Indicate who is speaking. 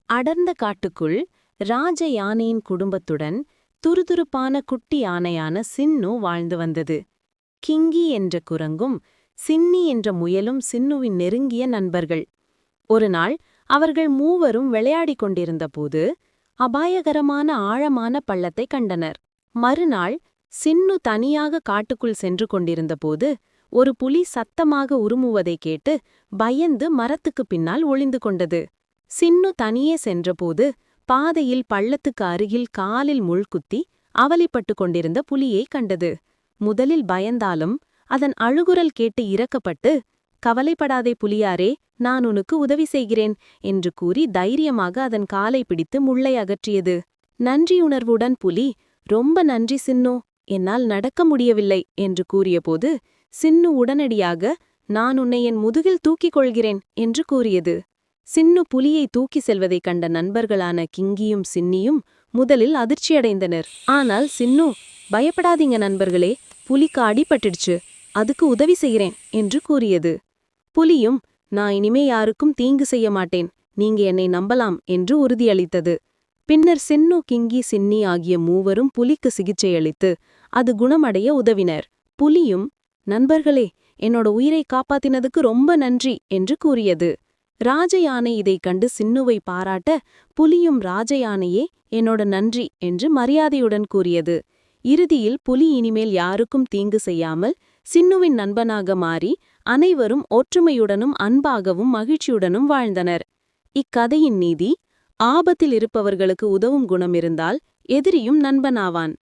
Speaker 1: அடர்ந்த காட்டுக்குள் ராஜ யானையின் குடும்பத்துடன் துருதுருப்பான குட்டி யானையான சின்னு வாழ்ந்து வந்தது. கிங்கி என்ற குரங்கும் சின்னி என்ற முயலும் சின்னுவின் நெருங்கிய நண்பர்கள். ஒருநாள் அவர்கள் மூவரும் விளையாடிக் கொண்டிருந்தபோது அபாயகரமான ஆழமான பள்ளத்தைக் கண்டனர். மறுநாள் சின்னு தனியாக காட்டுக்குள் சென்று கொண்டிருந்தபோது ஒரு புலி சத்தமாக உருமுவதைக் கேட்டு பயந்து மரத்துக்குப் பின்னால் ஒளிந்து கொண்டது. சின்னு தனியே சென்றபோது பாதையில் பள்ளத்துக்கு அருகில் காலில் முள்குத்தி அவலிப்பட்டு கொண்டிருந்த புலியைக் கண்டது. முதலில் பயந்தாலும் அதன் அழுகுரல் கேட்டு இரக்கப்பட்டு, "கவலைப்படாதே புலியாரே, நான் உனக்கு உதவி செய்கிறேன்" என்று கூறி தைரியமாக அதன் காலை பிடித்து முள்ளை அகற்றியது. நன்றியுணர்வுடன் புலி, "ரொம்ப நன்றி சின்னு, என்னால் நடக்க முடியவில்லை" என்று கூறியபோது சின்னு உடனடியாக, "நான் உன்னை என் முதுகில் தூக்கிக் கொள்கிறேன்" என்று கூறியது. சின்னு புலியை தூக்கி செல்வதைக் கண்ட நண்பர்களான கிங்கியும் சின்னியும் முதலில் அதிர்ச்சியடைந்தனர். ஆனால் சின்னு, "பயப்படாதீங்க நண்பர்களே, புலிக்கு அடிபட்டுடுச்சு, அதுக்கு உதவி செய்கிறேன்" என்று கூறியது. புலியும், "நான் இனிமே யாருக்கும் தீங்கு செய்ய மாட்டேன், நீங்க என்னை நம்பலாம்" என்று உறுதியளித்தது. பின்னர் சின்னு, கிங்கி, சின்னி ஆகிய மூவரும் புலிக்கு சிகிச்சையளித்து அது குணமடைய உதவினர். புலியும், "நண்பர்களே, என்னோட உயிரை காப்பாத்தினதுக்கு ரொம்ப நன்றி" என்று கூறியது. ராஜயானை இதைக் கண்டு சின்னுவை பாராட்ட, புலியும், "ராஜயானையே, என்னோட நன்றி" என்று மரியாதையுடன் கூறியது. இறுதியில் புலி இனிமேல் யாருக்கும் தீங்கு செய்யாமல் சின்னுவின் நண்பனாக மாறி அனைவரும் ஒற்றுமையுடனும் அன்பாகவும் மகிழ்ச்சியுடனும் வாழ்ந்தனர். இக்கதையின் நீதி: ஆபத்தில் இருப்பவர்களுக்கு உதவும் குணம் இருந்தால் எதிரியும் நண்பனாவான்.